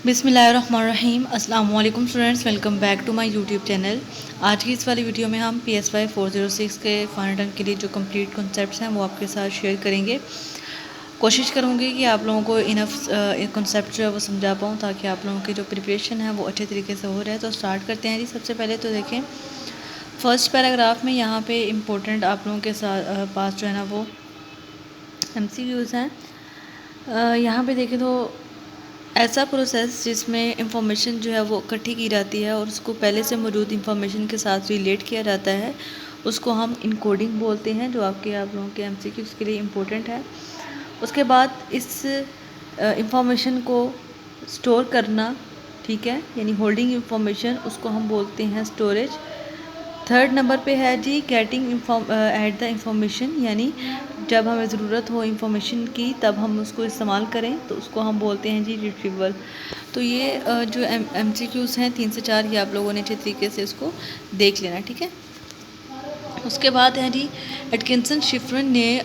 बिस्मिल्लाहिर्रहमानिर्रहीम। अस्सलाम वालेकुम students, welcome back to my YouTube channel. आज की इस वाली वीडियो में हम PSY 406 के फाइनल टर्म के लिए जो कंप्लीट कॉन्सेप्ट्स हैं वो आपके साथ शेयर करेंगे। कोशिश करूँगी कि आप लोगों को इनफ कॉन्सेप्ट जो है वो समझा पाऊँ ताकि आप लोगों की जो प्रिपरेशन है वो अच्छे तरीके से हो रहा है। तो स्टार्ट करते हैं जी। सबसे पहले तो देखें फर्स्ट पैराग्राफ में यहाँ पे इम्पोर्टेंट आप लोगों के साथ पास जो है ना वो MCQs हैं। यहाँ पे देखें तो ऐसा प्रोसेस जिसमें इंफॉर्मेशन जो है वो इकट्ठी की जाती है और उसको पहले से मौजूद इंफॉर्मेशन के साथ रिलेट किया जाता है, उसको हम इनकोडिंग बोलते हैं, जो आप लोगों के MCQs के लिए इम्पोर्टेंट है। उसके बाद इस इंफॉर्मेशन को स्टोर करना, ठीक है, यानी होल्डिंग इंफॉर्मेशन, उसको हम बोलते हैं स्टोरेज। थर्ड नंबर पे है जी गेटिंग एट द इंफॉर्मेशन, यानी जब हमें ज़रूरत हो इंफॉर्मेशन की तब हम उसको इस्तेमाल करें तो उसको हम बोलते हैं जी रिट्रीवल। तो ये जो MCQs हैं 3 से 4, ये आप लोगों ने अच्छे तरीके से इसको देख लेना, ठीक है। उसके बाद है जी एटकिंसन शिफरिन ने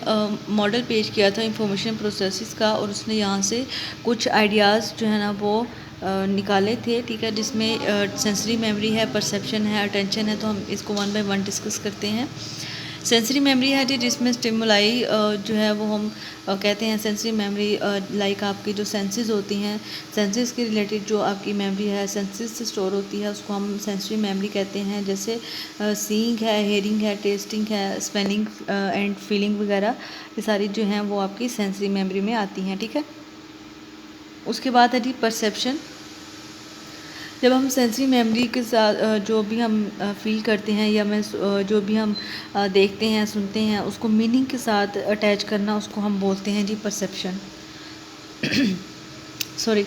मॉडल पेश किया था इंफॉर्मेशन प्रोसेसेस का, और उसने यहाँ से कुछ आइडियाज़ जो है ना वो निकाले थे, ठीक है, जिसमें सेंसरी मेमोरी है, परसेप्शन है, अटेंशन है। तो हम इसको 1 बाय 1 डिस्कस करते हैं। सेंसरी मेमोरी है जी जिसमें स्टिमुलाई जो है वो हम कहते हैं सेंसरी मेमोरी, लाइक आपकी जो सेंसेस होती हैं, सेंसेस के रिलेटेड जो आपकी मेमोरी है सेंसेस से स्टोर होती है, उसको हम सेंसरी मेमोरी कहते हैं। जैसे सीइंग है, हेयरिंग है, टेस्टिंग है, स्मेलिंग एंड फीलिंग वगैरह, ये सारी जो हैं वो आपकी सेंसरी मेमोरी में आती हैं, ठीक है। उसके बाद है जी परसेप्शन। जब हम सेंसरी मेमोरी के साथ जो भी हम फील करते हैं या मैं जो भी हम देखते हैं, सुनते हैं, उसको मीनिंग के साथ अटैच करना, उसको हम बोलते हैं जी परसेप्शन। सॉरी,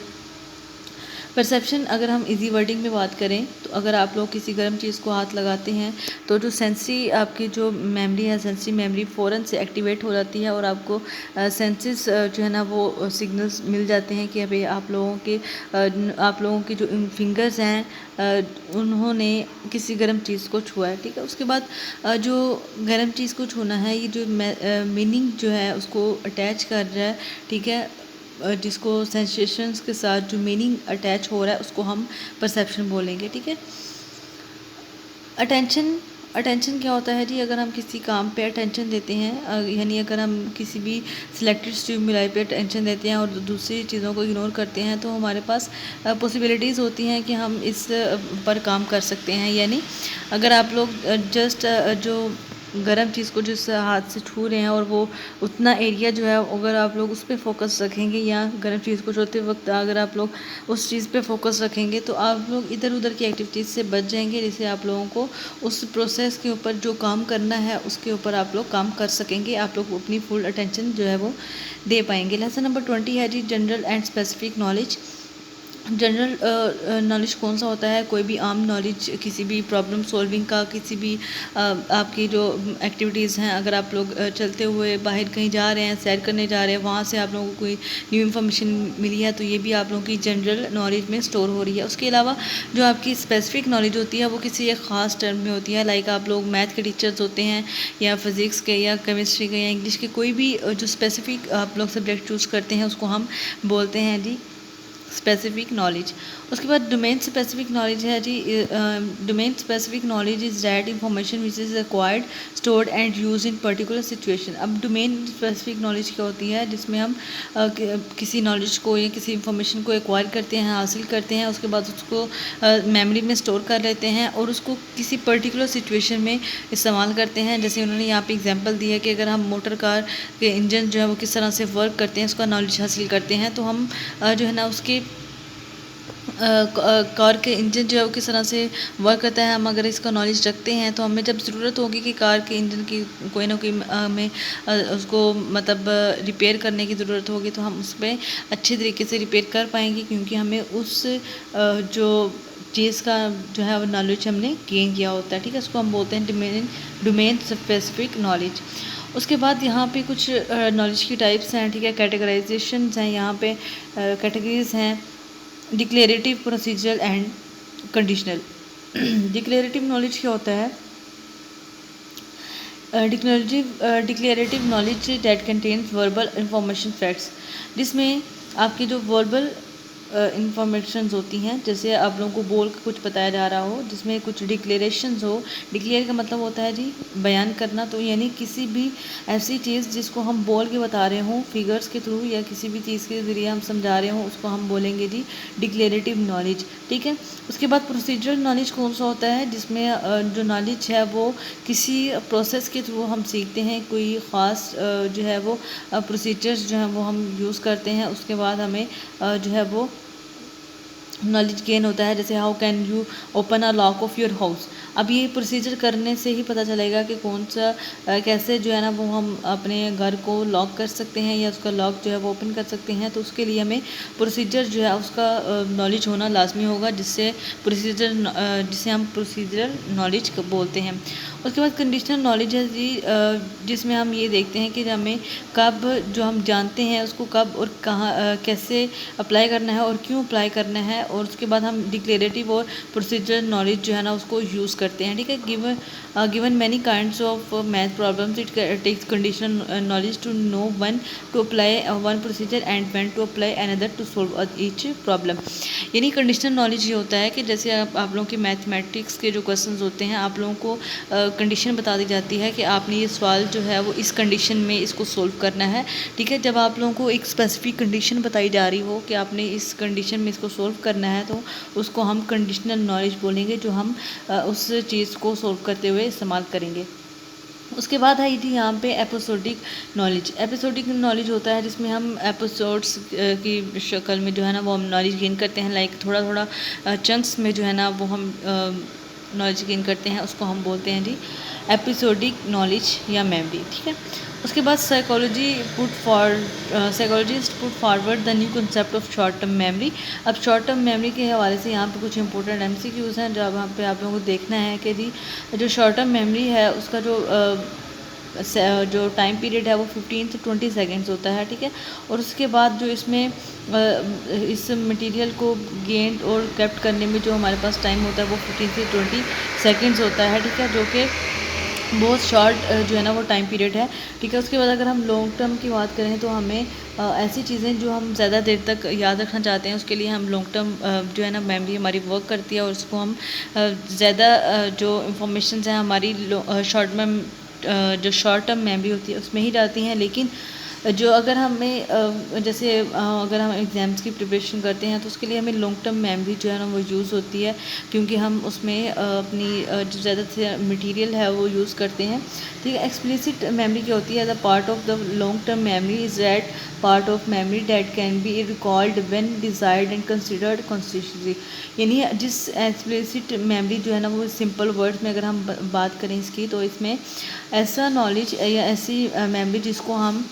परसेप्शन अगर हम इजी वर्डिंग में बात करें तो अगर आप लोग किसी गर्म चीज़ को हाथ लगाते हैं तो जो सेंसरी आपकी जो मेमोरी है, सेंसरी मेमोरी फ़ौरन से एक्टिवेट हो जाती है और आपको सेंसेस जो है ना वो सिग्नल्स मिल जाते हैं कि अभी आप लोगों की जो फिंगर्स हैं उन्होंने किसी गर्म चीज़ को छुआ है, ठीक है। उसके बाद जो गर्म चीज़ को छूना है, ये जो मीनिंग जो है उसको अटैच कर रहा है, ठीक है, जिसको सेंसेशंस के साथ जो मीनिंग अटैच हो रहा है उसको हम परसेप्शन बोलेंगे, ठीक है। अटेंशन क्या होता है जी, अगर हम किसी काम पे अटेंशन देते हैं, यानी अगर हम किसी भी सिलेक्टेड स्टिमुलाई पे अटेंशन देते हैं और दूसरी चीज़ों को इग्नोर करते हैं तो हमारे पास पॉसिबिलिटीज़ होती हैं कि हम इस पर काम कर सकते हैं। यानी अगर आप लोग जस्ट जो गर्म चीज़ को जिस हाथ से छू रहे हैं और वो उतना एरिया जो है अगर आप लोग उस पर फोकस रखेंगे, या गर्म चीज़ को छूते वक्त अगर आप लोग उस चीज़ पे फोकस रखेंगे तो आप लोग इधर उधर की एक्टिविटीज़ से बच जाएंगे, जिससे आप लोगों को उस प्रोसेस के ऊपर जो काम करना है उसके ऊपर आप लोग काम कर सकेंगे, आप लोग अपनी फुल अटेंशन जो है वो दे पाएंगे। लेसन नंबर 20 है जी general and specific knowledge. General knowledge कौन सा होता है? कोई भी आम नॉलेज किसी भी प्रॉब्लम सॉल्विंग का, किसी भी आपकी जो एक्टिविटीज़ हैं, अगर आप लोग चलते हुए बाहर कहीं जा रहे हैं, सैर करने जा रहे हैं, वहाँ से आप लोगों को कोई न्यू इन्फॉर्मेशन मिली है तो ये भी आप लोगों की जनरल नॉलेज में स्टोर हो रही है। उसके अलावा जो आपकी स्पेसिफिक नॉलेज होती है वो किसी एक ख़ास टर्म में होती है, लाइक आप लोग मैथ के टीचर्स होते हैं या फिज़िक्स के या केमिस्ट्री के या इंग्लिश के, कोई भी जो स्पेसिफिक आप लोग सब्जेक्ट चूज़ करते हैं उसको हम बोलते हैं जी स्पेसिफिक नॉलेज। उसके बाद डोमेन स्पेसिफिक नॉलेज है जी। Domain specific knowledge is that information which is acquired, stored and use in particular situation. अब डोमेन स्पेसिफिक नॉलेज क्या होती है? जिसमें हम किसी नॉलेज को या किसी इंफॉर्मेशन को एक्वायर करते हैं, हासिल करते हैं, उसके बाद उसको मेमोरी में स्टोर कर लेते हैं और उसको किसी पर्टिकुलर सिचुएशन में इस्तेमाल करते हैं। जैसे उन्होंने यहाँ पे एग्जांपल दी है कि अगर हम मोटर कार के इंजन जो है वो किस तरह से वर्क करते हैं, उसका नॉलेज हासिल करते हैं, तो हम जो है ना उसके कार के इंजन जो है वो किस तरह से वर्क करता है, हम अगर इसका नॉलेज रखते हैं तो हमें जब ज़रूरत होगी कि कार के इंजन की कोई ना कोई हमें उसको मतलब रिपेयर करने की ज़रूरत होगी तो हम उस पर अच्छे तरीके से रिपेयर कर पाएंगे, क्योंकि हमें उस जो चीज़ का जो है वो नॉलेज हमने गेन किया होता है, ठीक है। उसको हम बोलते हैं डोमेन स्पेसिफिक नॉलेज। उसके बाद यहाँ पे कुछ नॉलेज की टाइप्स हैं, ठीक है, कैटेगराइजेशन हैं, यहाँ पे कैटेगरीज हैं, declarative, procedural and conditional. Declarative knowledge क्या होता है? Declarative knowledge that contains verbal information facts, जिसमें आपकी जो वर्बल इंफॉर्मेशंस होती हैं, जैसे आप लोगों को बोल के कुछ बताया जा रहा हो, जिसमें कुछ डिक्लेरेशंस हो। डिक्लेयर का मतलब होता है जी बयान करना, तो यानी किसी भी ऐसी चीज़ जिसको हम बोल के बता रहे हों फिगर्स के थ्रू या किसी भी चीज़ के ज़रिए हम समझा रहे हों, उसको हम बोलेंगे जी डिक्लेरेटिव नॉलेज। ठीक है, उसके बाद प्रोसीजरल नॉलेज कौन सा होता है, जिसमें जो नॉलेज है वो किसी प्रोसेस के थ्रू हम सीखते हैं, कोई ख़ास जो है वो प्रोसीजर्स जो हैं वो हम यूज़ करते हैं, उसके बाद हमें जो है वो नॉलेज गेन होता है। जैसे how can you open a lock of your house. अब ये प्रोसीजर करने से ही पता चलेगा कि कौन सा कैसे जो है ना वो हम अपने घर को लॉक कर सकते हैं या उसका लॉक जो है वो ओपन कर सकते हैं। तो उसके लिए हमें प्रोसीजर जो है उसका नॉलेज होना लाजमी होगा, जिसे हम प्रोसीजर नॉलेज बोलते हैं। उसके बाद कंडीशनल नॉलेज है जी, जिसमें हम ये देखते हैं कि हमें कब जो हम जानते हैं उसको कब और कहाँ कैसे अप्लाई करना है और क्यों अप्लाई करना है, और उसके बाद हम डिक्लेरेटिव और प्रोसीजर नॉलेज जो है ना उसको यूज़ करते हैं। ठीक है, given many kinds of math problems it takes conditional knowledge to know when to apply one procedure and when to apply another to solve each problem. यानी कंडीशनल नॉलेज ये होता है कि जैसे आप लोगों के मैथमेटिक्स के जो क्वेश्चंस होते हैं, आप लोगों को कंडीशन बता दी जाती है कि आपने ये सवाल जो है वो इस कंडीशन में इसको सोल्व करना है। ठीक है, जब आप लोगों को एक स्पेसिफिक कंडीशन बताई जा रही हो कि आपने इस कंडीशन में इसको सोल्व करना है, तो उसको हम कंडीशनल नॉलेज बोलेंगे, जो हम उस चीज़ को सोल्व करते हुए इस्तेमाल करेंगे। उसके बाद है जी यहाँ पे एपिसोडिक नॉलेज। एपिसोडिक नॉलेज होता है जिसमें हम एपिसोड्स की शक्ल में जो है ना वो हम नॉलेज गेन करते हैं, लाइक थोड़ा थोड़ा चंक्स में जो है ना वो हम नॉलेज गेन करते हैं, उसको हम बोलते हैं जी एपिसोडिक नॉलेज या मेमोरी। ठीक है, उसके बाद psychologist put forward the new concept of short term memory. अब शॉर्ट टर्म मेमोरी के हवाले से यहाँ पे कुछ इंपॉर्टेंट MCQs हैं, जब यहाँ पे आप लोगों को देखना है कि जी जो शॉर्ट टर्म मेमोरी है उसका जो टाइम पीरियड है वो 15 से 20 सेकेंड्स होता है। ठीक है, और उसके बाद जो इसमें इस मटेरियल को गेन और कैप्ट करने में जो हमारे पास टाइम होता है वो 15 से 20 सेकेंड्स होता है। ठीक है, जो कि बहुत शॉर्ट जो है ना वो टाइम पीरियड है। ठीक है, उसके बाद अगर हम लॉन्ग टर्म की बात करें तो हमें ऐसी चीज़ें जो हम ज़्यादा देर तक याद रखना चाहते हैं, उसके लिए हम लॉन्ग टर्म जो है ना मेमोरी हमारी वर्क करती है, और उसको हम ज़्यादा जो इंफॉर्मेशन है हमारी जो शॉर्ट टर्म मेमोरी होती है उसमें ही जाती हैं। लेकिन जो अगर हमें जैसे अगर हम एग्ज़ाम्स की प्रिपरेशन करते हैं तो उसके लिए हमें लॉन्ग टर्म मेमोरी जो है ना वो यूज़ होती है, क्योंकि हम उसमें अपनी जो ज़्यादा से मटेरियल है वो यूज़ करते हैं। ठीक है, एक्सप्लिसिट मेमोरी क्या होती है, the part of the long term memory is that part of memory that can be recalled when desired and considered constitutionally. यानी जिस एक्सप्लिसिट मेमोरी जो है ना वो सिंपल वर्ड्स में अगर हम बात करें इसकी, तो इसमें ऐसा नॉलेज या ऐसी मेमोरी जिसको हम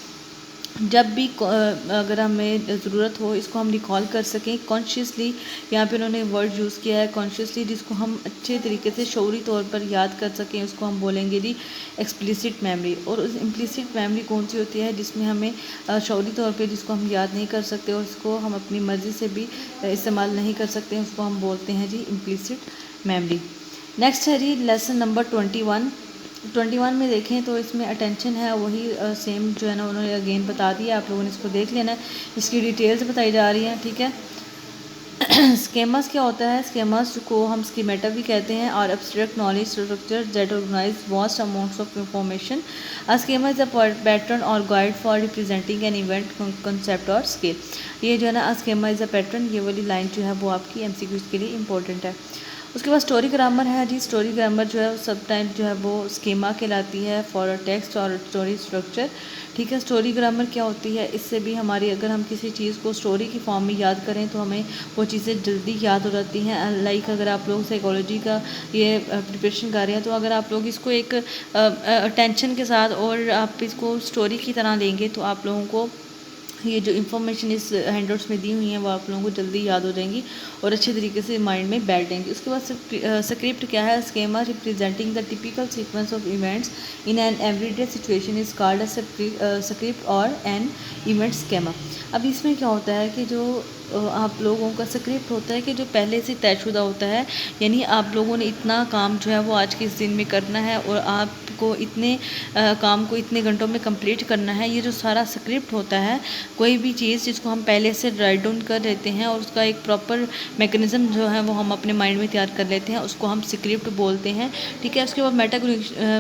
जब भी अगर हमें ज़रूरत हो इसको हम रिकॉल कर सकें कॉन्शियसली। यहाँ पे उन्होंने वर्ड यूज़ किया है कॉन्शियसली, जिसको हम अच्छे तरीके से शऊरी तौर पर याद कर सकें, उसको हम बोलेंगे जी एक्सप्लिसिट मेमोरी। और उस इम्प्लिसिट मेमोरी कौन सी होती है, जिसमें हमें शऊरी तौर पे जिसको हम याद नहीं कर सकते और उसको हम अपनी मर्ज़ी से भी इस्तेमाल नहीं कर सकते, उसको हम बोलते हैं जी इम्प्लिसिट मेमोरी। नेक्स्ट है जी लेसन नंबर 21 में देखें तो इसमें अटेंशन है वही सेम जो है ना उन्होंने अगेन बता दिया, आप लोगों ने इसको देख लेना है, इसकी डिटेल्स बताई जा रही हैं। ठीक है, स्केमास क्या होता है, स्केमास को हम स्कीमेटा भी कहते हैं, और abstract knowledge structure that organise vast amounts of information. A schema is a pattern और guide for representing an event concept और स्केल। ये जो है ना, a schema is a pattern, ये वाली लाइन जो है वो आपकी MCQs के लिए इंपॉर्टेंट है। उसके बाद स्टोरी ग्रामर है जी, स्टोरी ग्रामर जो है सब टाइम जो है वो स्कीमा कहलाती है फॉर अ टेक्स्ट और स्टोरी स्ट्रक्चर। ठीक है, स्टोरी ग्रामर क्या होती है, इससे भी हमारी अगर हम किसी चीज़ को स्टोरी की फॉर्म में याद करें तो हमें वो चीज़ें जल्दी याद हो जाती हैं। लाइक अगर आप लोग साइकोलॉजी का ये प्रिपरेशन कर रहे हैं तो अगर आप लोग इसको एक अटेंशन के साथ और आप इसको स्टोरी की तरह लेंगे तो आप लोगों को ये जो इन्फॉर्मेशन इस हैंडआउट्स में दी हुई हैं वो आप लोगों को जल्दी याद हो जाएंगी और अच्छे तरीके से माइंड में बैठ जाएंगी। उसके बाद स्क्रिप्ट क्या है, schema representing the typical sequence of events in an everyday situation is called script और एन इवेंट स्कीमा। अब इसमें क्या होता है कि जो आप लोगों का स्क्रिप्ट होता है कि जो पहले से तयशुदा होता है, यानी आप लोगों ने इतना काम जो है वो आज के इस दिन में करना है और आपको को इतने काम को इतने घंटों में कंप्लीट करना है। ये जो सारा स्क्रिप्ट होता है, कोई भी चीज़ जिसको हम पहले से राइट डाउन कर लेते हैं और उसका एक प्रॉपर मैकेनिज्म जो है वो हम अपने माइंड में तैयार कर लेते हैं, उसको हम स्क्रिप्ट बोलते हैं। ठीक है, उसके बाद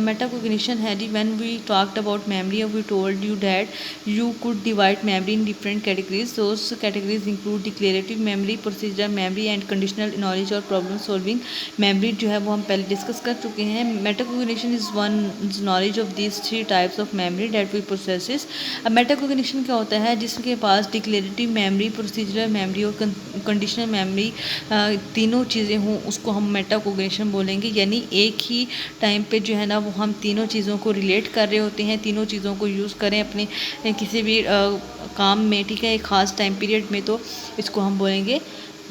मेटाकोग्निशन है जी। When we talked about memory, we told you that you could divide memory in different categories. Those categories include declarative memory, procedure memory and conditional knowledge और प्रॉब्लम सॉल्विंग मेमोरी जो है वो हम पहले डिस्कस कर चुके हैं। Metacognition is one knowledge of these 3 types of memory that we processes. अब मेटाकोग्निशन क्या होता है? जिसके पास डिक्लेरेटिव मेमोरी, प्रोसीजरल मेमोरी और कंडीशनल मेमोरी तीनों चीज़ें हों, उसको हम मेटाकोग्निशन बोलेंगे। यानी एक ही टाइम पे जो है ना वो हम तीनों चीज़ों को रिलेट कर रहे होते हैं, तीनों चीज़ों को यूज़ करें अपने किसी भी काम में। ठीक है, एक ख़ास टाइम पीरियड में, तो इसको हम बोलेंगे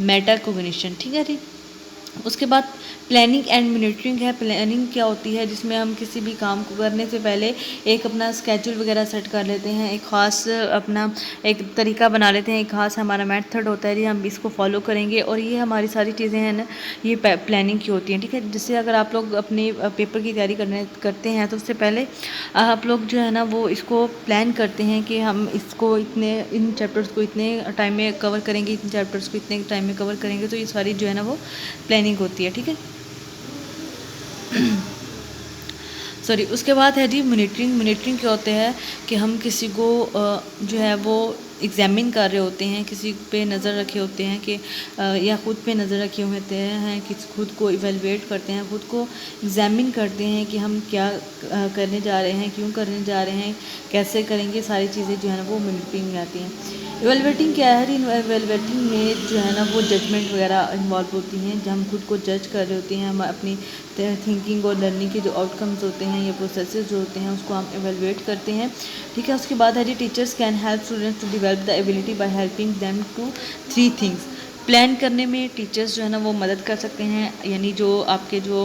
मेटाकोग्निशन। ठीक है जी। उसके बाद प्लानिंग एंड मॉनिटरिंग है। प्लानिंग क्या होती है? जिसमें हम किसी भी काम को करने से पहले एक अपना स्केड्यूल वगैरह सेट कर लेते हैं, एक ख़ास अपना एक तरीका बना लेते हैं, एक ख़ास हमारा मेथड होता है जी, हम इसको फॉलो करेंगे। और ये हमारी सारी चीज़ें हैं ना, ये प्लानिंग की होती हैं। ठीक है, जैसे अगर आप लोग अपने पेपर की तैयारी करते हैं तो उससे पहले आप लोग जो है ना वो इसको प्लान करते हैं कि हम इसको इन चैप्टर्स को इतने टाइम में कवर करेंगे, इन चैप्टर्स को इतने टाइम में कवर करेंगे। तो ये सारी जो है ना वो प्लानिंग होती है। ठीक है, सॉरी। उसके बाद है जी मॉनिटरिंग। मॉनिटरिंग क्या होते हैं कि हम किसी को जो है वो एग्जामिन कर रहे होते हैं, किसी पे नज़र रखे होते हैं कि या ख़ुद पे नज़र रखे होते हैं कि खुद को इवेलुएट करते हैं, खुद को एग्जामिन करते हैं कि हम क्या करने जा रहे हैं, क्यों करने जा रहे हैं, कैसे करेंगे। सारी चीज़ें जो है ना वो मॉनिटरिंग में आती हैं। इवेलुएटिंग क्या है? इवेलुएटिंग में जो है ना वो जजमेंट वगैरह इन्वॉल्व होती हैं, जब हम खुद को जज कर रहे होते हैं, हम अपनी थिंकिंग और लर्निंग के जो आउटकम्स होते हैं या प्रोसेसेस जो होते हैं उसको हम इवेलुएट करते हैं। ठीक है, उसके बाद है जी teachers can help students to develop the ability by helping them to 3 things. Plan करने में टीचर्स जो है ना वो मदद कर सकते हैं, यानी जो आपके जो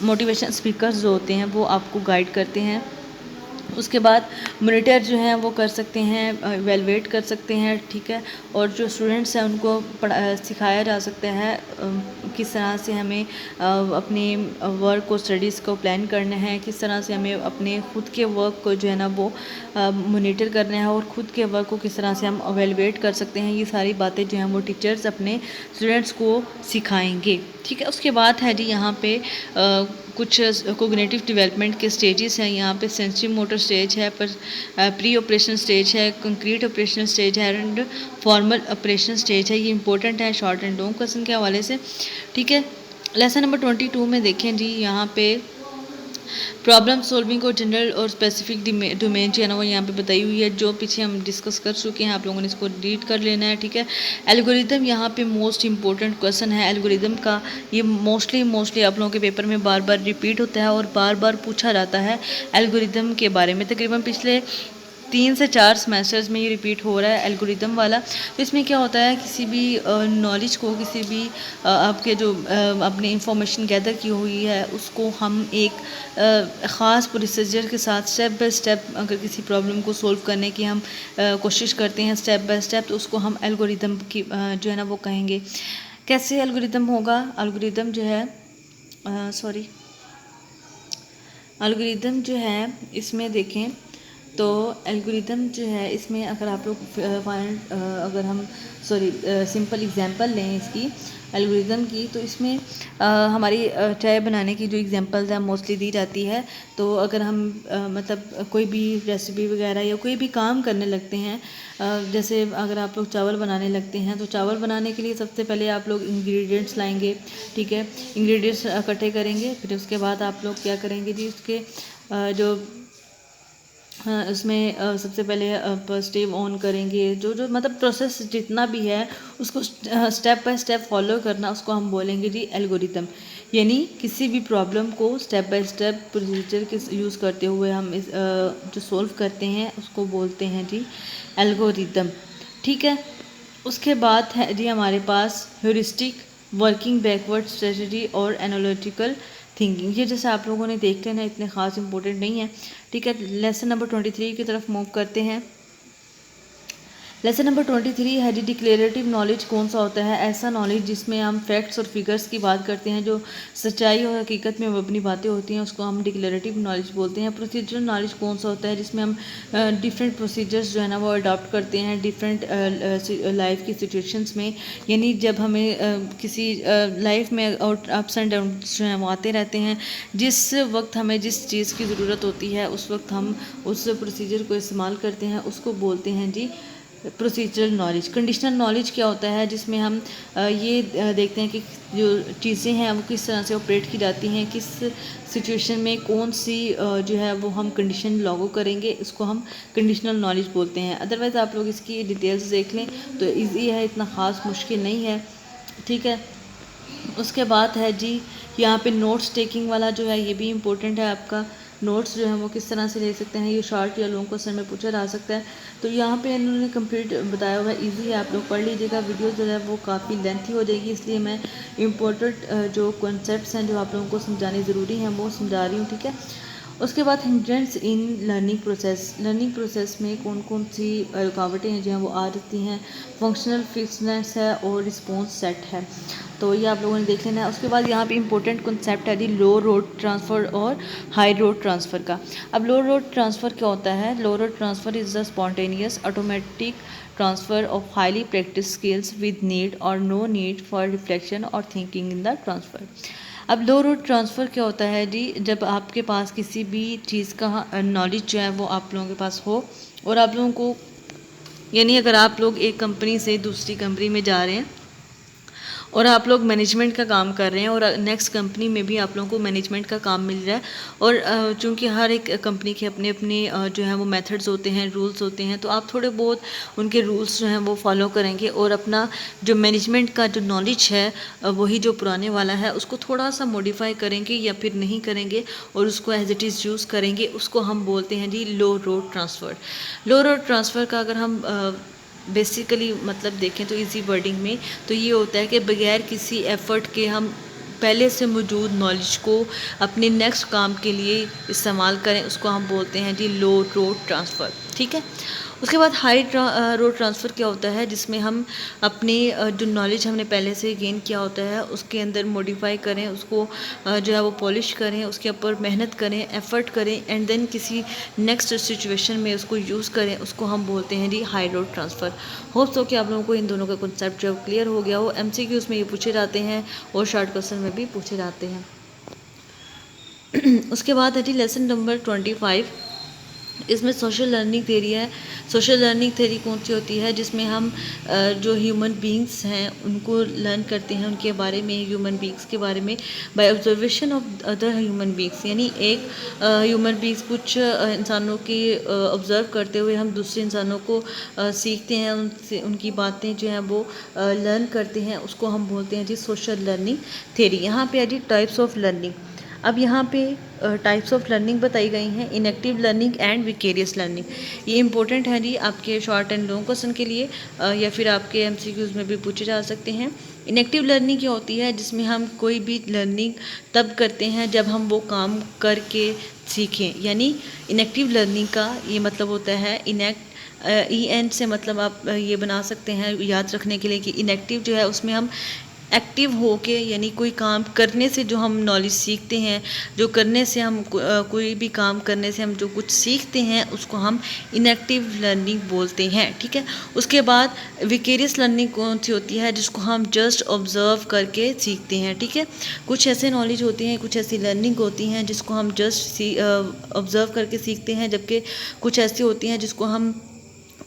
मोटिवेशन स्पीकर्स जो होते हैं वो आपको गाइड करते हैं। उसके बाद मॉनिटर जो हैं वो कर सकते हैं, इवेलुएट कर सकते हैं। ठीक है, और जो स्टूडेंट्स हैं उनको सिखाया जा सकता है किस तरह से हमें अपने वर्क को, स्टडीज़ को प्लान करना है, किस तरह से हमें अपने खुद के वर्क को जो है ना वो मॉनिटर करना है और ख़ुद के वर्क को किस तरह से हम इवेलुएट कर सकते हैं। ये सारी बातें जो हैं वो टीचर्स अपने स्टूडेंट्स को सिखाएंगे। ठीक है, उसके बाद है जी यहाँ पे कुछ कोग्निटिव डेवलपमेंट के स्टेजेस हैं। यहाँ पे सेंसरी मोटर स्टेज है, पर प्री ऑपरेशन स्टेज है, कंक्रीट ऑपरेशन स्टेज है एंड फॉर्मल ऑपरेशन स्टेज है। ये इंपॉर्टेंट है शॉर्ट एंड लॉन्ग क्वेश्चन के हवाले से। ठीक है, लेसन नंबर 22 में देखें जी, यहाँ पे प्रॉब्लम सॉल्विंग और जनरल और स्पेसिफिक डोमेन जो है ना वो यहाँ पे बताई हुई है, जो पीछे हम डिस्कस कर चुके हैं। आप लोगों ने इसको रीड कर लेना है। ठीक है, एल्गोरिदम यहाँ पे मोस्ट इंपॉर्टेंट क्वेश्चन है। एल्गोरिदम का ये मोस्टली आप लोगों के पेपर में बार बार रिपीट होता है और बार बार पूछा जाता है एल्गोरिदम के बारे में। तकरीबन पिछले 3 से 4 सेमेस्टर्स में ये रिपीट हो रहा है एल्गोरिदम वाला। तो इसमें क्या होता है, किसी भी नॉलेज को, किसी भी आपके जो अपनी इंफॉर्मेशन गैदर की हुई है उसको हम एक ख़ास प्रोसीजर के साथ स्टेप बाय स्टेप, अगर किसी प्रॉब्लम को सॉल्व करने की हम कोशिश करते हैं स्टेप बाय स्टेप, तो उसको हम एल्गोरिदम की जो है ना वो कहेंगे। कैसे एल्गोरिदम होगा? एल्गोरिदम जो है एल्गोरिदम जो है इसमें देखें तो एल्गोरिदम जो है इसमें अगर आप लोग सिंपल एग्जांपल लें इसकी एल्गोरिदम की, तो इसमें हमारी चाय बनाने की जो एग्जांपल्स है मोस्टली दी जाती है। तो अगर हम मतलब कोई भी रेसिपी वगैरह या कोई भी काम करने लगते हैं, जैसे अगर आप लोग चावल बनाने लगते हैं तो चावल बनाने के लिए सबसे पहले आप लोग इंग्रेडिएंट्स लाएंगे। ठीक है, इंग्रेडिएंट्स इकट्ठे करेंगे, फिर उसके बाद आप लोग क्या करेंगे जी, उसके जो उसमें सबसे पहले स्टेव ऑन करेंगे। जो मतलब प्रोसेस जितना भी है उसको स्टेप बाय स्टेप फॉलो करना, उसको हम बोलेंगे जी एल्गोरिदम। यानी किसी भी प्रॉब्लम को स्टेप बाय स्टेप प्रोसीजर के यूज़ करते हुए हम जो सॉल्व करते हैं उसको बोलते हैं जी एल्गोरिदम। ठीक है, उसके बाद है जी हमारे पास ह्यूरिस्टिक, वर्किंग बैकवर्ड स्ट्रेटजी और एनालिटिकल थिंकिंग। ये जैसे आप लोगों ने देख लेना, इतने ख़ास इंपॉर्टेंट नहीं है। ठीक है, लेसन नंबर 23 की तरफ मूव करते हैं। लेसन नंबर 23 है जी डिक्लेरेटिव नॉलेज कौन सा होता है? ऐसा नॉलेज जिसमें हम फैक्ट्स और फिगर्स की बात करते हैं, जो सच्चाई और हकीकत में अपनी बातें होती हैं, उसको हम डिक्लेरेटिव नॉलेज बोलते हैं। प्रोसीजरल नॉलेज कौन सा होता है? जिसमें हम डिफरेंट प्रोसीजर्स जो है ना वो अडॉप्ट करते हैं डिफरेंट लाइफ की सिचुएशंस में, यानी जब हमें किसी लाइफ में अप्स एंड डाउन्स जो हैं वो आते रहते हैं, जिस वक्त हमें जिस चीज़ की ज़रूरत होती है उस वक्त हम उस प्रोसीजर को इस्तेमाल करते हैं, उसको बोलते हैं जी प्रोसीजरल नॉलेज। कंडीशनल नॉलेज क्या होता है? जिसमें हम ये देखते हैं कि जो चीज़ें हैं वो किस तरह से ऑपरेट की जाती हैं, किस सिचुएशन में कौन सी जो है वो हम कंडीशन लागू करेंगे, इसको हम कंडीशनल नॉलेज बोलते हैं। अदरवाइज़ आप लोग इसकी डिटेल्स देख लें तो इजी है, इतना ख़ास मुश्किल नहीं है, ठीक है। उसके बाद है जी यहाँ पे नोट्स टेकिंग वाला जो है ये भी इम्पोर्टेंट है। आपका नोट्स जो है वो किस तरह से ले सकते हैं, ये शॉर्ट या लॉन्ग क्वेश्चन में पूछा जा सकता है। तो यहाँ पे इन्होंने कंप्लीट बताया हुआ है, इजी है, आप लोग पढ़ लीजिएगा। वीडियो जो है वो काफ़ी लेंथी हो जाएगी, इसलिए मैं इम्पोर्टेंट जो कॉन्सेप्ट्स हैं जो आप लोगों को समझाने ज़रूरी हैं वो समझा रही हूँ, ठीक है। उसके बाद हिंड्रेंस इन लर्निंग प्रोसेस में कौन कौन सी रुकावटें हैं जो हैं वो आ जाती हैं। फंक्शनल फिक्सनेस है और रिस्पॉन्स सेट है, तो ये आप लोगों ने देख लेना है। उसके बाद यहाँ पे इंपॉर्टेंट कॉन्सेप्ट है जी लो रोड ट्रांसफ़र और हाई रोड ट्रांसफ़र का। अब लो रोड ट्रांसफ़र क्या होता है? Low road transfer is the spontaneous automatic transfer of highly practice skills with need और नो नीड फॉर रिफ्लेक्शन और थिंकिंग इन द ट्रांसफ़र। अब low road transfer क्या होता है जी? जब आपके पास किसी भी चीज़ का नॉलेज जो है वो आप लोगों के पास हो, और आप लोगों को, यानी अगर आप लोग एक कंपनी से दूसरी कंपनी में जा रहे हैं और आप लोग मैनेजमेंट का काम कर रहे हैं, और नेक्स्ट कंपनी में भी आप लोगों को मैनेजमेंट का काम मिल रहा है, और चूंकि हर एक कंपनी के अपने अपने जो है वो मेथड्स होते हैं, रूल्स होते हैं, तो आप थोड़े बहुत उनके रूल्स जो हैं वो फॉलो करेंगे, और अपना जो मैनेजमेंट का जो नॉलेज है वही जो पुराने वाला है उसको थोड़ा सा मॉडिफाई करेंगे या फिर नहीं करेंगे, और उसको एज इट इज़ यूज़ करेंगे। उसको हम बोलते हैं जी लो रोड ट्रांसफ़र। लो रोड ट्रांसफ़र का अगर हम बेसिकली मतलब देखें तो इजी वर्डिंग में तो ये होता है कि बगैर किसी एफ़र्ट के हम पहले से मौजूद नॉलेज को अपने नेक्स्ट काम के लिए इस्तेमाल करें, उसको हम बोलते हैं जी लो रोड ट्रांसफ़र, ठीक है। उसके बाद हाई रोड ट्रांसफ़र क्या होता है? जिसमें हम अपनी जो नॉलेज हमने पहले से गेन किया होता है उसके अंदर मॉडिफाई करें, उसको जो है वो पॉलिश करें, उसके ऊपर मेहनत करें, एफ़र्ट करें, एंड देन किसी नेक्स्ट सिचुएशन में उसको यूज़ करें, उसको हम बोलते हैं जी हाई रोड ट्रांसफ़र। होप्स हो कि आप लोगों को इन दोनों का कॉन्सेप्ट जो क्लियर हो गया हो। MCQs में ये पूछे जाते हैं और शॉर्ट क्वेश्चन में भी पूछे जाते हैं। उसके बाद है जी लेसन नंबर 25, इसमें सोशल लर्निंग थेरी है। सोशल लर्निंग थेरी कौन सी होती है? जिसमें हम जो ह्यूमन बींग्स हैं उनको लर्न करते हैं, उनके बारे में, ह्यूमन बींग्स के बारे में by observation of other human beings, यानी एक ह्यूमन बींग्स कुछ इंसानों की ऑब्ज़र्व करते हुए हम दूसरे इंसानों को सीखते हैं, उनसे उनकी बातें जो हैं वो लर्न करते हैं, उसको हम बोलते हैं जी सोशल लर्निंग थेरी। यहाँ पे है जी टाइप्स ऑफ लर्निंग। अब यहाँ पे टाइप्स ऑफ लर्निंग बताई गई हैं, inactive learning and vicarious learning. ये इंपॉर्टेंट है जी आपके शॉर्ट एंड लॉन्ग क्वेश्चन के लिए, या फिर आपके MCQs में भी पूछे जा सकते हैं। इनएक्टिव लर्निंग क्या होती है? जिसमें हम कोई भी लर्निंग तब करते हैं जब हम वो काम करके सीखें, यानी इनएक्टिव लर्निंग का ये मतलब होता है इनएक्ट EN से मतलब आप ये बना सकते हैं याद रखने के लिए कि इनएक्टिव जो है उसमें हम एक्टिव हो के, यानी कोई काम करने से जो हम नॉलेज सीखते हैं, जो करने से हम कोई भी काम करने से हम जो कुछ सीखते हैं उसको हम इनएक्टिव लर्निंग बोलते हैं, ठीक है। उसके बाद विकेरियस लर्निंग कौन सी होती है? जिसको हम जस्ट ऑब्ज़र्व करके सीखते हैं, ठीक है। कुछ ऐसे नॉलेज होती हैं, कुछ ऐसी लर्निंग होती हैं जिसको हम जस्ट ऑब्ज़र्व करके सीखते हैं, जबकि कुछ ऐसी होती हैं जिसको हम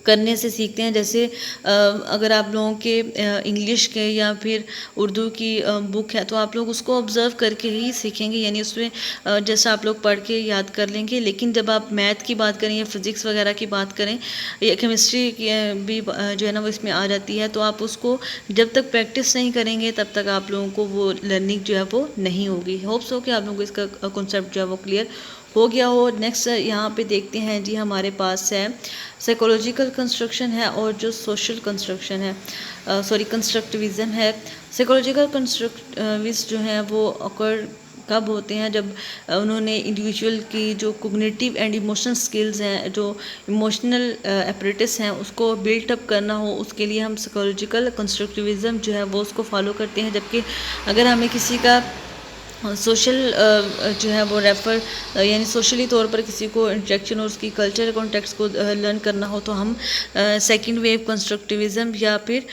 करने से सीखते हैं। जैसे अगर आप लोगों के इंग्लिश के या फिर उर्दू की बुक है तो आप लोग उसको ऑब्ज़र्व करके ही सीखेंगे, यानी उसमें जैसा आप लोग पढ़ के याद कर लेंगे। लेकिन जब आप मैथ की बात करें या फिज़िक्स वगैरह की बात करें या केमिस्ट्री की भी जो है ना वो इसमें आ जाती है, तो आप उसको जब तक प्रैक्टिस नहीं करेंगे तब तक आप लोगों को वो लर्निंग जो है वो नहीं होगी। होप्स हो कि आप लोगों को इसका कॉन्सेप्ट जो है वो क्लियर हो गया हो। नेक्स्ट यहाँ पे देखते हैं जी, हमारे पास है साइकोलॉजिकल कंस्ट्रक्शन है और जो सोशल कंस्ट्रक्शन है, कंस्ट्रक्टिविज़म है। साइकोलॉजिकल कंस्ट्रक्टिविस्ट जो है वो ऑकर कब होते हैं, जब उन्होंने इंडिविजुअल की जो कोग्निटिव एंड इमोशनल स्किल्स हैं, जो इमोशनल एपरेटस हैं, उसको बिल्टअप करना हो, उसके लिए हम साइकोलॉजिकल कंस्ट्रक्टिविज़म जो है वो उसको फॉलो करते हैं। जबकि अगर हमें किसी का सोशल जो है वो रेफ़र यानी सोशली तौर पर किसी को इंट्रैक्शन और उसकी कल्चर कॉन्टेक्स्ट को लर्न करना हो, तो हम सेकंड वेव कंस्ट्रक्टिविज़म या फिर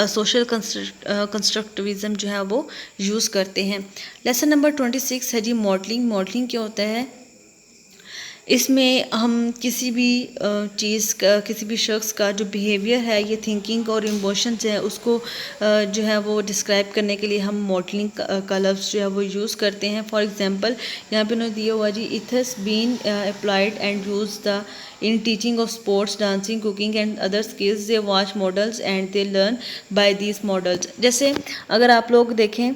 सोशल कंस्ट्रक्टिविज़म जो है वो यूज़ करते हैं। लेसन नंबर 26 है जी मॉडलिंग। मॉडलिंग क्या होता है? इसमें हम किसी भी चीज़ का, किसी भी शख्स का जो बिहेवियर है, ये थिंकिंग और इमोशंस है, उसको जो है वो डिस्क्राइब करने के लिए हम मॉडलिंग का लफ्ज़ जो है वो यूज़ करते हैं। फॉर एग्जांपल यहाँ पे उन्होंने दिया हुआ जी, it has been applied and use the in teaching of sports, dancing, cooking and other skills. They watch models and they learn by these models. जैसे अगर आप लोग देखें,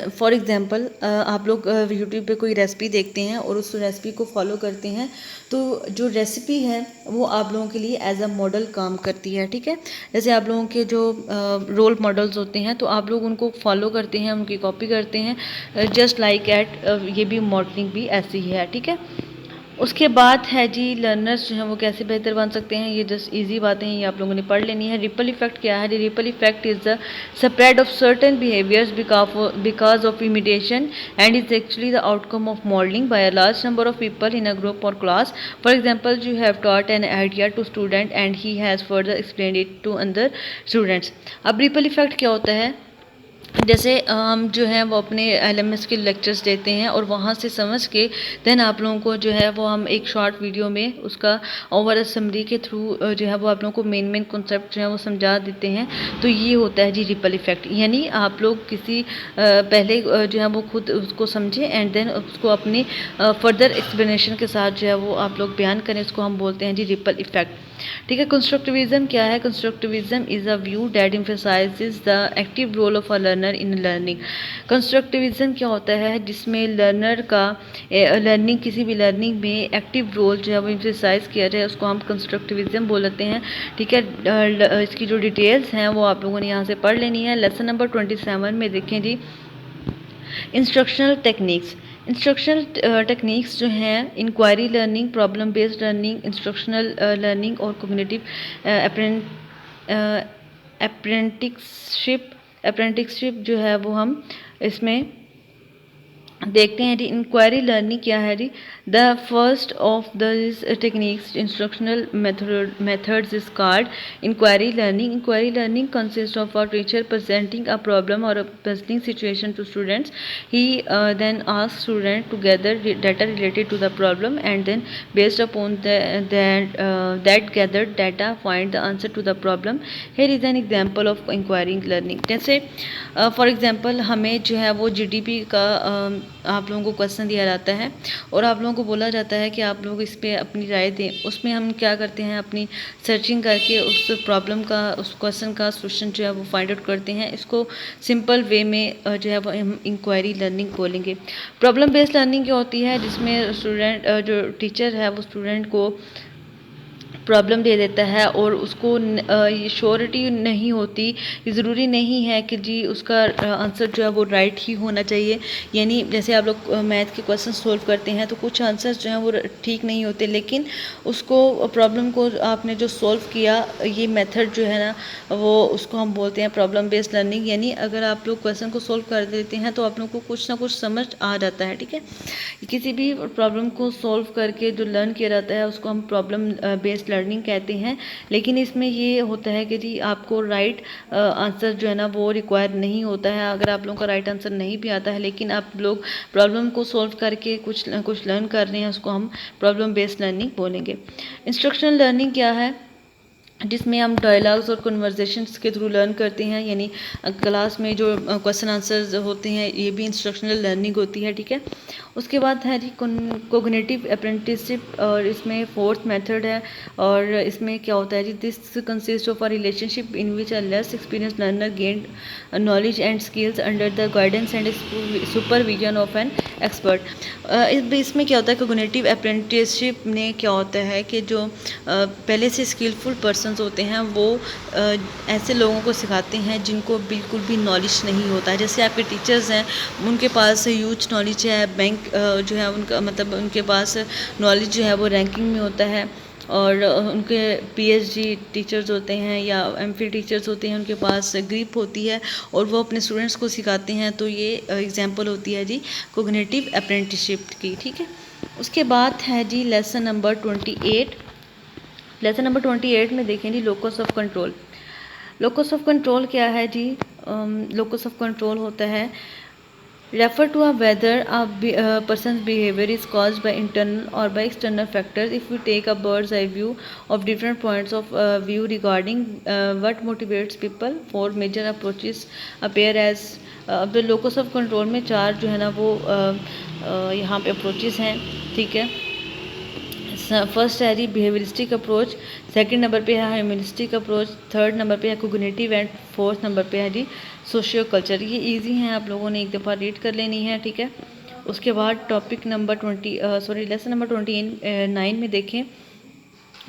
फॉर एग्ज़ाम्पल आप लोग यूट्यूब पे कोई रेसिपी देखते हैं और उस रेसिपी को फॉलो करते हैं, तो जो रेसिपी है वो आप लोगों के लिए एज अ मॉडल काम करती है, ठीक है। जैसे आप लोगों के जो रोल मॉडल्स होते हैं, तो आप लोग उनको फॉलो करते हैं, उनकी कॉपी करते हैं, जस्ट लाइक एट ये भी मॉडलिंग भी ऐसी ही है, ठीक है। उसके बाद है जी लर्नर्स जो हैं वो कैसे बेहतर बन सकते हैं। ये जस्ट इजी बातें हैं, ये आप लोगों ने पढ़ लेनी है। रिपल इफेक्ट क्या है? Ripple effect is the spread of certain behaviours because of imitation and is actually the outcome of modelling by a large number of people in a group और class. For example, you have taught an idea to student and he has further explain it to other students. अब ripple effect क्या होता है? जैसे हम जो है वो अपने एलएमएस के लेक्चर्स देते हैं और वहाँ से समझ के देन आप लोगों को जो है वो हम एक शॉर्ट वीडियो में उसका ओवरऑल समरी के थ्रू जो है वो आप लोगों को मेन कॉन्सेप्ट जो है वो समझा देते हैं। तो ये होता है जी रिपल इफ़ेक्ट, यानी आप लोग किसी पहले जो है वो खुद उसको समझें एंड देन उसको अपनी फर्दर एक्सप्लेनेशन के साथ जो है वो आप लोग बयान करें, उसको हम बोलते हैं जी रिपल इफ़ेक्ट, ठीक है। कंस्ट्रक्टिविज्म क्या है? Constructivism is a view that emphasises the active role of a learner in learning. Constructivism क्या होता है? जिसमें लर्नर का लर्निंग, किसी भी लर्निंग में एक्टिव रोल जो है वो एम्फसाइज किया जाए, उसको हम कंस्ट्रक्टिविज्म बोलते हैं, ठीक है। इसकी जो डिटेल्स हैं वो आप लोगों ने यहाँ से पढ़ लेनी है। लेसन नंबर 27 में देखें जी, इंस्ट्रक्शनल टेक्निक्स। इंस्ट्रक्शनल टेक्निक्स जो हैं inquiry learning, problem based learning, instructional learning और कोग्निटिव अप्रेंटिसशिप जो है वो हम इसमें देखते हैं जी। इंक्वायरी लर्निंग क्या है जी? The first of this techniques instructional methods is called inquiry learning. Inquiry learning consist of a teacher presenting a problem और a puzzling situation to students. He then ask student to gather data related to the problem and then based upon that gathered data find the answer to the problem. Here is an example of inquiring learning. जैसे for example हमें जो है वो GDP का आप लोगों को question दिया जाता है और आप लोगों को बोला जाता है कि आप लोग इस पर अपनी राय दें। उसमें हम क्या करते हैं, अपनी सर्चिंग करके उस प्रॉब्लम का, उस क्वेश्चन का सोल्यूशन जो है वो फाइंड आउट करते हैं। इसको सिंपल वे में जो है वो हम इंक्वायरी लर्निंग बोलेंगे। प्रॉब्लम बेस्ड लर्निंग क्या होती है? जिसमें स्टूडेंट, जो टीचर है वो स्टूडेंट को प्रॉब्लम दे देता है और उसको ये श्योरिटी नहीं होती, ये ज़रूरी नहीं है कि जी उसका आंसर जो है वो राइट ही होना चाहिए। यानी जैसे आप लोग मैथ के क्वेश्चन सोल्व करते हैं तो कुछ आंसर्स जो हैं वो ठीक नहीं होते, लेकिन उसको प्रॉब्लम को आपने जो सोल्व किया, ये मेथड जो है ना वो उसको हम बोलते हैं प्रॉब्लम बेस्ड लर्निंग। यानी अगर आप लोग क्वेश्चन को सोल्व कर देते हैं तो आप लोग को कुछ ना कुछ समझ आ जाता है, ठीक है। किसी भी प्रॉब्लम को सोल्व करके जो लर्न किया जाता है उसको हम प्रॉब्लम बेस्ड लर्निंग कहते हैं। लेकिन इसमें ये होता है कि जी आपको राइट आंसर जो है ना वो रिक्वायर नहीं होता है। अगर आप लोगों का राइट आंसर नहीं भी आता है लेकिन आप लोग प्रॉब्लम को सोल्व करके कुछ लर्न कर रहे हैं, उसको हम प्रॉब्लम बेस्ड लर्निंग बोलेंगे। इंस्ट्रक्शनल लर्निंग क्या है? जिसमें हम डायलॉग्स और कन्वर्सेशंस के थ्रू लर्न करते हैं, यानी क्लास में जो क्वेश्चन आंसर्स होते हैं ये भी इंस्ट्रक्शनल लर्निंग होती है, ठीक है। उसके बाद है जी कोग्निटिव अप्रेंटिसशिप, और इसमें फोर्थ मेथड है। और इसमें क्या होता है जी, this consist of a relationship in which a less experience learner gain knowledge and skills under the guidance and supervision of an expert. इसमें क्या होता है, कोग्निटिव अप्रेंटिसशिप में क्या होता है कि जो पहले से स्किलफुल पर्सन्स होते हैं वो ऐसे लोगों को सिखाते हैं जिनको बिल्कुल भी नॉलेज नहीं होता है। जैसे आपके टीचर्स हैं, उनके पास ह्यूज नॉलेज है, बैंक जो है उनका मतलब उनके पास नॉलेज जो है वो रैंकिंग में होता है, और उनके पीएचडी टीचर्स होते हैं या एमफिल टीचर्स होते हैं, उनके पास ग्रिप होती है और वो अपने स्टूडेंट्स को सिखाते हैं। तो ये एग्जांपल होती है जी कोग्निटिव अप्रेंटिसशिप की, ठीक है। उसके बाद है जी लेसन नंबर 28। लेसन नंबर 28 में देखें जी locus of control. Locus of control क्या है जी? लोकस ऑफ कंट्रोल होता है refer to a whether a person's behavior is caused by internal or by external factors. If we take a bird's eye view of different points of view regarding what motivates people, four major approaches appear as the locus of control में चार जो है ना वो यहाँ पे approaches हैं, ठीक है। फर्स्ट है जी बिहेवियरिस्टिक अप्रोच, सेकंड नंबर पे है ह्यूमनिस्टिक अप्रोच, थर्ड नंबर पे है कोग्निटिव एंड फोर्थ नंबर पे है जी सोशियो कल्चर। ये इजी हैं, आप लोगों ने एक दफ़ा रीड कर लेनी है, ठीक है। उसके बाद टॉपिक नंबर लेसन नंबर 29 में देखें,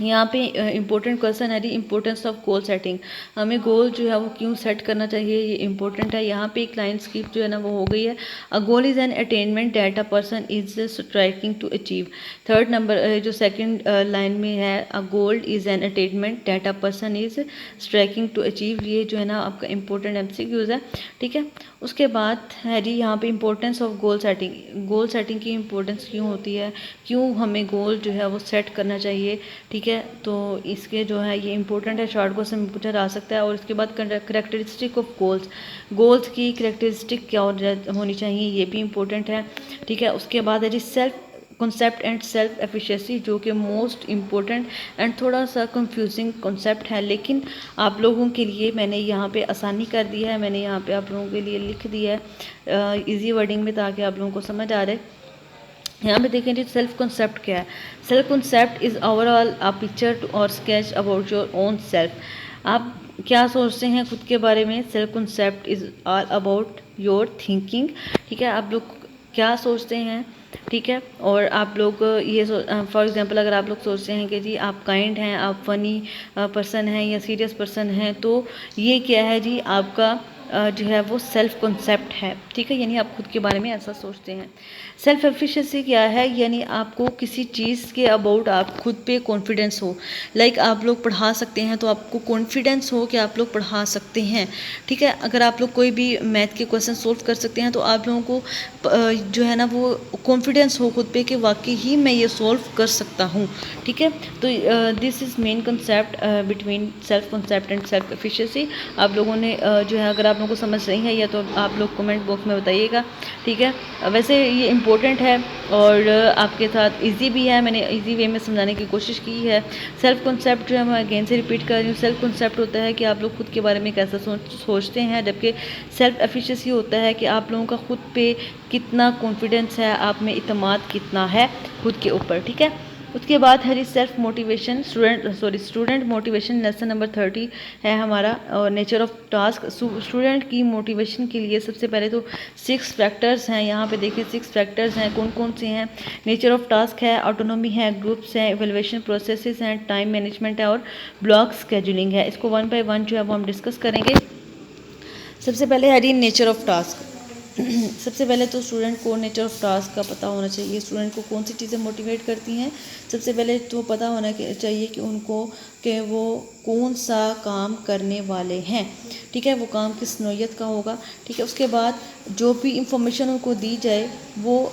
यहाँ पे इम्पोर्टेंट क्वेश्चन है जी इम्पोर्टेंस ऑफ गोल सेटिंग। हमें गोल जो है वो क्यों सेट करना चाहिए, ये इम्पोर्टेंट है। यहाँ पे एक लाइन स्किप जो है ना वो हो गई है। A goal is an attainment that a person is striking to achieve. Third number जो सेकंड लाइन में है, a goal is an attainment that a person is striking to achieve. ये जो है ना आपका इम्पोर्टेंट एमसीक्यूज है, ठीक है। उसके बाद है जी यहाँ पे importance of goal setting. Goal setting की इम्पोर्टेंस क्यों होती है, क्यों हमें गोल जो है वो सेट करना चाहिए, ठीक है। तो इसके जो है ये इंपॉर्टेंट है, शॉर्ट क्वेश्चन में पूछा जा सकता है। और इसके बाद करेक्टरिस्टिक ऑफ गोल्स, गोल्स की करेक्टरिस्टिक क्या होनी चाहिए, ये भी इम्पोर्टेंट है, ठीक है। उसके बाद है जी self concept and self efficiency, जो कि मोस्ट इम्पोर्टेंट एंड थोड़ा सा कंफ्यूजिंग कॉन्सेप्ट है, लेकिन आप लोगों के लिए मैंने यहाँ पे आसानी कर दी है। मैंने यहाँ पे आप लोगों के लिए लिख दिया है इजी वर्डिंग में, ताकि आप लोगों को समझ आ रहे। यहाँ पे देखें जी सेल्फ कॉन्सेप्ट क्या है। Self concept is overall a picture और sketch about your own self. आप क्या सोचते हैं खुद के बारे में। Self concept is all about your thinking, ठीक है। आप लोग क्या सोचते हैं, ठीक है। और आप लोग ये फॉर एग्जांपल अगर आप लोग सोचते हैं कि जी आप काइंड हैं, आप फनी पर्सन हैं या सीरियस पर्सन हैं, तो ये क्या है जी आपका जो है वो सेल्फ कॉन्सेप्ट है, ठीक है। यानी आप खुद के बारे में ऐसा सोचते हैं। सेल्फ एफिशिएंसी क्या है, यानी आपको किसी चीज़ के अबाउट आप खुद पे कॉन्फिडेंस हो। लाइक आप लोग पढ़ा सकते हैं तो आपको कॉन्फिडेंस हो कि आप लोग पढ़ा सकते हैं, ठीक है। अगर आप लोग कोई भी मैथ के क्वेश्चन सोल्व कर सकते हैं तो आप लोगों को जो है ना वो कॉन्फिडेंस हो खुद पे कि वाकई ही मैं ये सोल्व कर सकता हूँ, ठीक है। तो this is main concept between self concept and self efficiency. आप लोगों ने जो है अगर आप लोगों को समझ नहीं है या तो आप लोग कमेंट बॉक्स में बताइएगा, ठीक है। वैसे ये इम्पोर्टेंट है और आपके साथ इजी भी है, मैंने इजी वे में समझाने की कोशिश की है। सेल्फ कॉन्सेप्ट जो है मैं अगेन से रिपीट कर रही हूँ, सेल्फ कॉन्सेप्ट होता है कि आप लोग खुद के बारे में कैसा सोचते हैं, जबकि सेल्फ एफिशिएंसी होता है कि आप लोगों का खुद पे कितना कॉन्फिडेंस है, आप में इत्मीनान कितना है खुद के ऊपर, ठीक है। उसके बाद है self motivation student motivation. Lesson number 30 है हमारा और नेचर ऑफ टास्क। स्टूडेंट की मोटिवेशन के लिए सबसे पहले तो 6 फैक्टर्स हैं। यहाँ पे देखिए 6 फैक्टर्स हैं, कौन कौन से हैं। नेचर ऑफ टास्क है, ऑटोनॉमी है, ग्रुप्स हैं, इवैल्यूएशन प्रोसेसेस हैं, टाइम मैनेजमेंट है और ब्लॉक स्केजुलिंग है। इसको 1 बाय 1 जो है वो हम डिस्कस करेंगे। सबसे पहले है नेचर ऑफ टास्क। सबसे पहले तो स्टूडेंट को नेचर ऑफ टास्क का पता होना चाहिए। स्टूडेंट को कौन सी चीज़ें मोटिवेट करती हैं, सबसे पहले तो पता होना चाहिए कि उनको कि वो कौन सा काम करने वाले हैं, ठीक है। वो काम किस नौइयत का होगा, ठीक है। उसके बाद जो भी इंफॉर्मेशन उनको दी जाए वो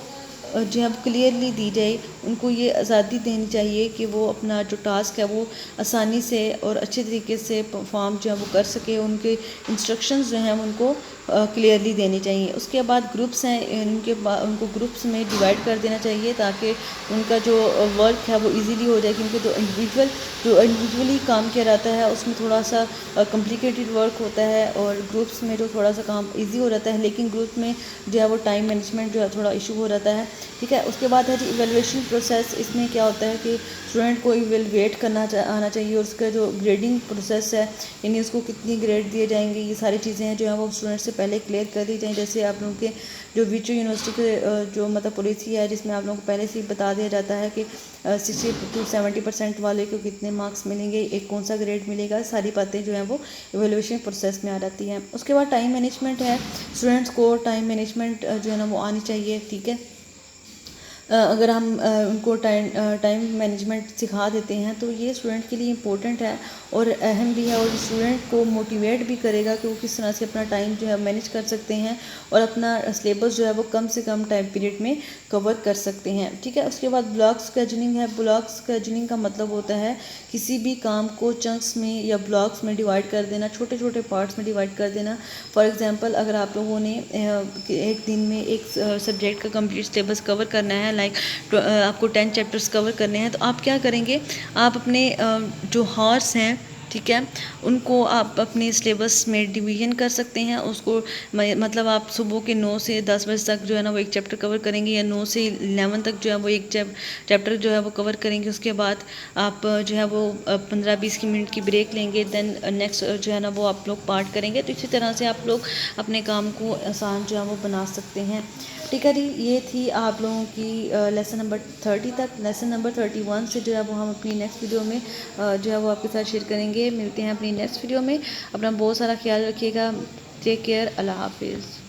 जो है क्लियरली दी जाए। उनको ये आज़ादी देनी चाहिए कि वो अपना जो टास्क है वो आसानी से और अच्छे तरीके से परफॉर्म जो है वो कर सके। उनके इंस्ट्रक्शंस जो हैं उनको क्लियरली देनी चाहिए। उसके बाद ग्रुप्स हैं, उनको ग्रुप्स में डिवाइड कर देना चाहिए ताकि उनका जो वर्क है वो इजीली हो जाए, क्योंकि जो इंडिविजुअली काम किया जाता है उसमें थोड़ा सा कॉम्प्लिकेटेड वर्क होता है और ग्रुप्स में जो थोड़ा सा काम इजी हो जाता है, लेकिन ग्रुप में जो है वो टाइम मैनेजमेंट जो है थोड़ा इशू हो जाता है। ठीक है। उसके बाद है जी इवेलुएशन प्रोसेस। इसमें क्या होता है कि स्टूडेंट को इवेलुएट करना आना चाहिए, और उसका जो ग्रेडिंग प्रोसेस है, यानी उसको कितनी ग्रेड दिए जाएंगे, ये सारी चीज़ें हैं जो है वो स्टूडेंट से पहले क्लियर कर दी जाएँ। जैसे आप लोगों के जो विचो यूनिवर्सिटी के जो मतलब पॉलिसी है, जिसमें आप लोगों को पहले से ही बता दिया जाता है कि 60 to 70% वाले को कितने मार्क्स मिलेंगे, एक कौन सा ग्रेड मिलेगा, सारी बातें जो हैं वो इवेलुएशन प्रोसेस में आ जाती हैं। उसके बाद टाइम मैनेजमेंट है। स्टूडेंट्स को टाइम मैनेजमेंट जो है ना वो आनी चाहिए, ठीक है। अगर हम उनको टाइम मैनेजमेंट सिखा देते हैं तो ये स्टूडेंट के लिए इम्पोर्टेंट है और अहम भी है, और स्टूडेंट को मोटिवेट भी करेगा कि वो किस तरह से अपना टाइम जो है मैनेज कर सकते हैं और अपना सिलेबस जो है वो कम से कम टाइम पीरियड में कवर कर सकते हैं, ठीक है। उसके बाद ब्लॉक स्केड्यूलिंग है। ब्लॉक स्केड्यूलिंग का मतलब होता है किसी भी काम को चंक्स में या ब्लॉक्स में डिवाइड कर देना, छोटे छोटे पार्ट्स में डिवाइड कर देना। फॉर एग्जांपल, अगर आप लोगों ने एक दिन में एक सब्जेक्ट का कंप्लीट सिलेबस कवर करना है, लाइक आपको 10 चैप्टर्स कवर करने हैं, तो आप क्या करेंगे, आप अपने जो हॉर्स हैं, ठीक है, उनको आप अपने सिलेबस में डिवीजन कर सकते हैं। उसको मतलब आप सुबह के 9 से 10 बजे तक जो है ना वो एक चैप्टर कवर करेंगे, या 9 से 11 तक जो है वो एक चैप्टर जो है वो कवर करेंगे। उसके बाद आप जो है वो 15-20 मिनट की ब्रेक लेंगे, देन नेक्स्ट जो है ना वो आप लोग पार्ट करेंगे। तो इसी तरह से आप लोग अपने काम को आसान जो है वो बना सकते हैं, ठीक है जी। ये थी आप लोगों की लेसन नंबर 30 तक। लेसन नंबर 31 से जो है वो हम अपनी नेक्स्ट वीडियो में जो है वो आपके साथ शेयर करेंगे। मिलते हैं अपनी नेक्स्ट वीडियो में। अपना बहुत सारा ख्याल रखिएगा। Take care. अल्लाह हाफिज़।